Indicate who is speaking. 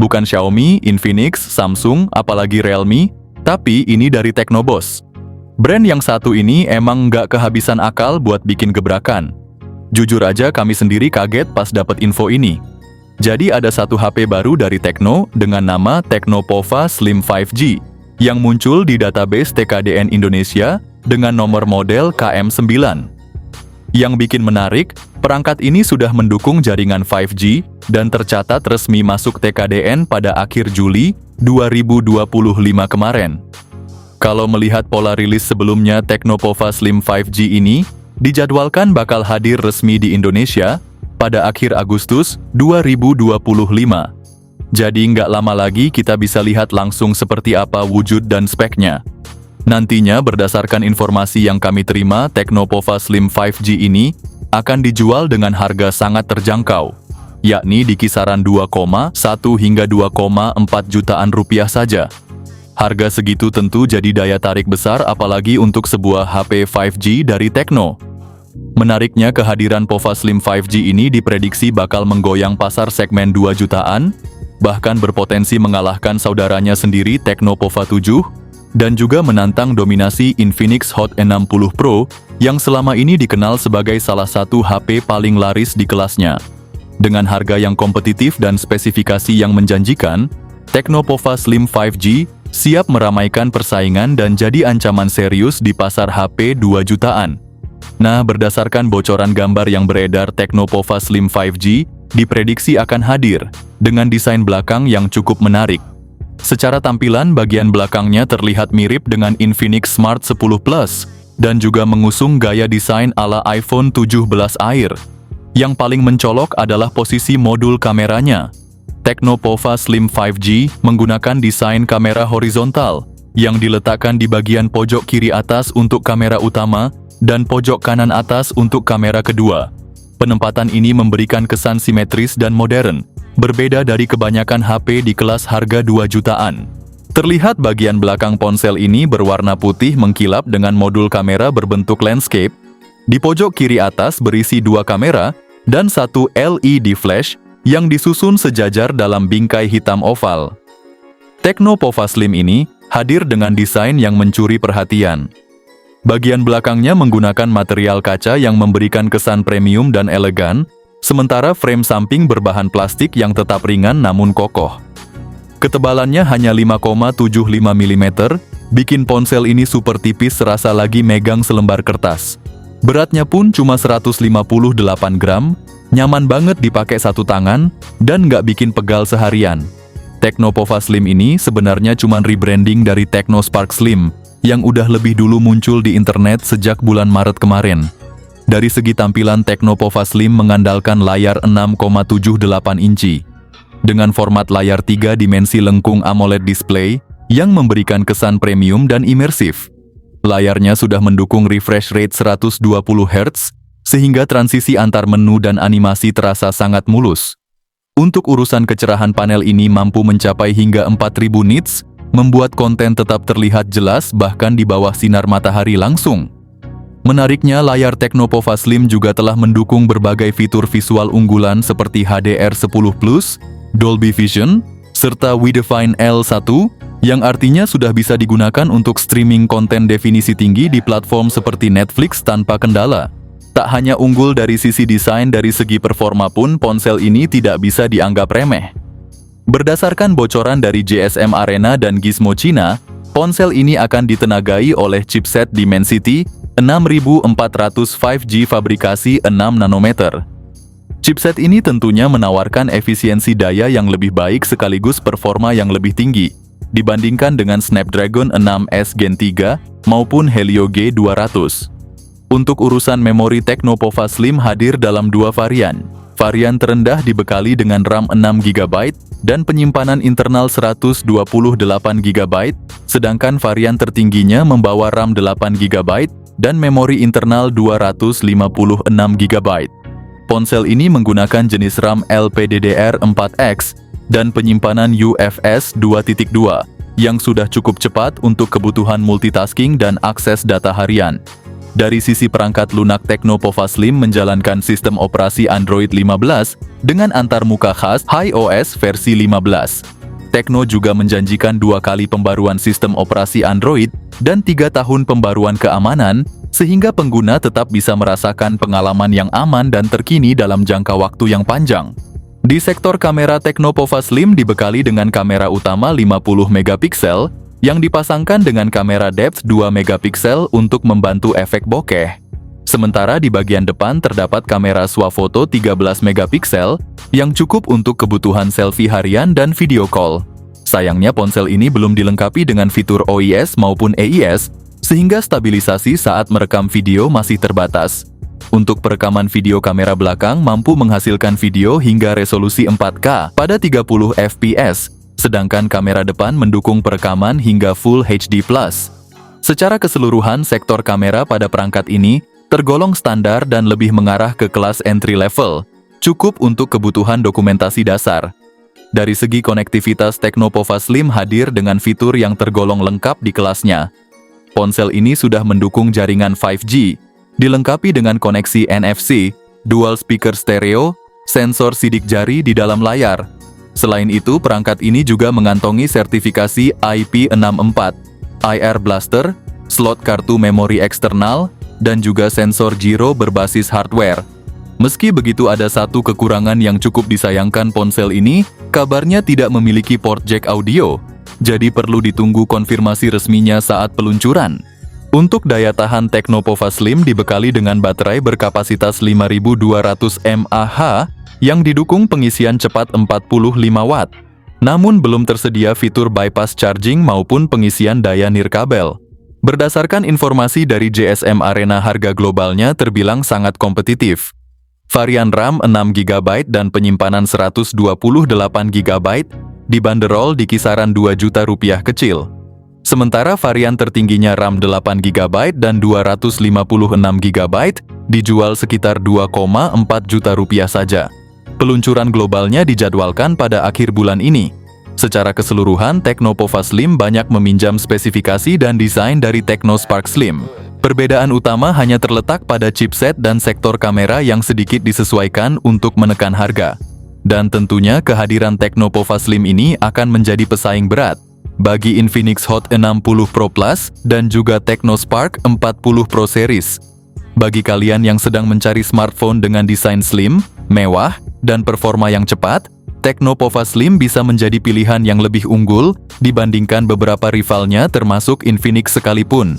Speaker 1: Bukan Xiaomi, Infinix, Samsung, apalagi Realme, tapi ini dari Teknobos. Brand yang satu ini emang nggak kehabisan akal buat bikin gebrakan. Jujur aja kami sendiri kaget pas dapat info ini. Jadi ada satu HP baru dari Tekno dengan nama Tekno Pova Slim 5G yang muncul di database TKDN Indonesia dengan nomor model KM9. Yang bikin menarik, perangkat ini sudah mendukung jaringan 5G dan tercatat resmi masuk TKDN pada akhir Juli 2025 kemarin. Kalau melihat pola rilis sebelumnya, Tekno Pova Slim 5G ini dijadwalkan bakal hadir resmi di Indonesia pada akhir Agustus 2025. Jadi nggak lama lagi kita bisa lihat langsung seperti apa wujud dan speknya. Nantinya berdasarkan informasi yang kami terima, Tekno Pova Slim 5G ini akan dijual dengan harga sangat terjangkau, yakni di kisaran 2,1 hingga 2,4 jutaan rupiah saja. Harga segitu tentu jadi daya tarik besar apalagi untuk sebuah HP 5G dari Tekno. Menariknya kehadiran Pova Slim 5G ini diprediksi bakal menggoyang pasar segmen 2 jutaan, bahkan berpotensi mengalahkan saudaranya sendiri Tekno Pova 7, dan juga menantang dominasi Infinix Hot 60 Pro yang selama ini dikenal sebagai salah satu HP paling laris di kelasnya. Dengan harga yang kompetitif dan spesifikasi yang menjanjikan, Tekno Pova Slim 5G siap meramaikan persaingan dan jadi ancaman serius di pasar HP 2 jutaan. Nah, berdasarkan bocoran gambar yang beredar, Tekno Pova Slim 5G diprediksi akan hadir dengan desain belakang yang cukup menarik. Secara tampilan, bagian belakangnya terlihat mirip dengan Infinix Smart 10 Plus dan juga mengusung gaya desain ala iPhone 17 Air. Yang paling mencolok adalah posisi modul kameranya. Tekno Pova Slim 5G menggunakan desain kamera horizontal yang diletakkan di bagian pojok kiri atas untuk kamera utama dan pojok kanan atas untuk kamera kedua. Penempatan ini memberikan kesan simetris dan modern, berbeda dari kebanyakan HP di kelas harga 2 jutaan. Terlihat bagian belakang ponsel ini berwarna putih mengkilap dengan modul kamera berbentuk landscape. Di pojok kiri atas berisi 2 kamera dan 1 LED flash yang disusun sejajar dalam bingkai hitam oval. Tekno Pova Slim ini hadir dengan desain yang mencuri perhatian. Bagian belakangnya menggunakan material kaca yang memberikan kesan premium dan elegan, sementara frame samping berbahan plastik yang tetap ringan namun kokoh. Ketebalannya hanya 5,75 mm, bikin ponsel ini super tipis serasa lagi megang selembar kertas. Beratnya pun cuma 158 gram, nyaman banget dipakai satu tangan, dan nggak bikin pegal seharian. Tekno Pova Slim ini sebenarnya cuma rebranding dari Tekno Spark Slim, yang udah lebih dulu muncul di internet sejak bulan Maret kemarin. Dari segi tampilan, Tekno Pova Slim mengandalkan layar 6,78 inci. Dengan format layar 3 dimensi lengkung AMOLED display yang memberikan kesan premium dan imersif. Layarnya sudah mendukung refresh rate 120 Hz, sehingga transisi antar menu dan animasi terasa sangat mulus. Untuk urusan kecerahan, panel ini mampu mencapai hingga 4000 nits, membuat konten tetap terlihat jelas bahkan di bawah sinar matahari langsung. Menariknya, layar Tekno Pova Slim juga telah mendukung berbagai fitur visual unggulan seperti HDR10+, Dolby Vision, serta Widefine L1, yang artinya sudah bisa digunakan untuk streaming konten definisi tinggi di platform seperti Netflix tanpa kendala. Tak hanya unggul dari sisi desain, dari segi performa pun ponsel ini tidak bisa dianggap remeh. Berdasarkan bocoran dari GSM Arena dan Gizmo Cina, ponsel ini akan ditenagai oleh chipset Dimensity 6400 5G fabrikasi 6 nanometer. Chipset ini tentunya menawarkan efisiensi daya yang lebih baik sekaligus performa yang lebih tinggi dibandingkan dengan Snapdragon 6S Gen 3 maupun Helio G200. Untuk urusan memori, Tekno Pova Slim hadir dalam 2 varian. Varian terendah dibekali dengan RAM 6GB dan penyimpanan internal 128GB, sedangkan varian tertingginya membawa RAM 8GB dan memori internal 256GB. Ponsel ini menggunakan jenis RAM LPDDR4X dan penyimpanan UFS 2.2 yang sudah cukup cepat untuk kebutuhan multitasking dan akses data harian. Dari sisi perangkat lunak, Tecno Pova Slim menjalankan sistem operasi Android 15 dengan antarmuka khas iOS versi 15. Tecno juga menjanjikan 2 kali pembaruan sistem operasi Android dan 3 tahun pembaruan keamanan, sehingga pengguna tetap bisa merasakan pengalaman yang aman dan terkini dalam jangka waktu yang panjang. Di sektor kamera, Tecno Pova Slim dibekali dengan kamera utama 50 megapiksel yang dipasangkan dengan kamera depth 2 megapiksel untuk membantu efek bokeh. Sementara di bagian depan terdapat kamera swafoto 13 megapiksel yang cukup untuk kebutuhan selfie harian dan video call. Sayangnya ponsel ini belum dilengkapi dengan fitur OIS maupun AIS, sehingga stabilisasi saat merekam video masih terbatas. Untuk perekaman video, kamera belakang mampu menghasilkan video hingga resolusi 4K pada 30 fps, sedangkan kamera depan mendukung perekaman hingga Full HD+. Secara keseluruhan, sektor kamera pada perangkat ini tergolong standar dan lebih mengarah ke kelas entry level, cukup untuk kebutuhan dokumentasi dasar. Dari segi konektivitas, Tecno Pova Slim hadir dengan fitur yang tergolong lengkap di kelasnya. Ponsel ini sudah mendukung jaringan 5G, dilengkapi dengan koneksi NFC, dual speaker stereo, sensor sidik jari di dalam layar. Selain itu, perangkat ini juga mengantongi sertifikasi IP64, IR Blaster, slot kartu memori eksternal, dan juga sensor giro berbasis hardware. Meski begitu, ada satu kekurangan yang cukup disayangkan. Ponsel ini kabarnya tidak memiliki port jack audio, jadi perlu ditunggu konfirmasi resminya saat peluncuran. Untuk daya tahan, Tecno Pova Slim dibekali dengan baterai berkapasitas 5200 mAh yang didukung pengisian cepat 45 Watt. Namun belum tersedia fitur bypass charging maupun pengisian daya nirkabel. Berdasarkan informasi dari GSM Arena, harga globalnya terbilang sangat kompetitif. Varian RAM 6GB dan penyimpanan 128GB dibanderol di kisaran Rp2 juta kecil. Sementara varian tertingginya RAM 8GB dan 256GB dijual sekitar Rp2,4 juta saja. Peluncuran globalnya dijadwalkan pada akhir bulan ini. Secara keseluruhan, Tecno Pova Slim banyak meminjam spesifikasi dan desain dari Tecno Spark Slim. Perbedaan utama hanya terletak pada chipset dan sektor kamera yang sedikit disesuaikan untuk menekan harga. Dan tentunya kehadiran Tecno Pova Slim ini akan menjadi pesaing berat bagi Infinix Hot 60 Pro Plus dan juga Tecno Spark 40 Pro Series. Bagi kalian yang sedang mencari smartphone dengan desain slim, mewah, dan performa yang cepat, Tecno Pova Slim bisa menjadi pilihan yang lebih unggul dibandingkan beberapa rivalnya termasuk Infinix sekalipun.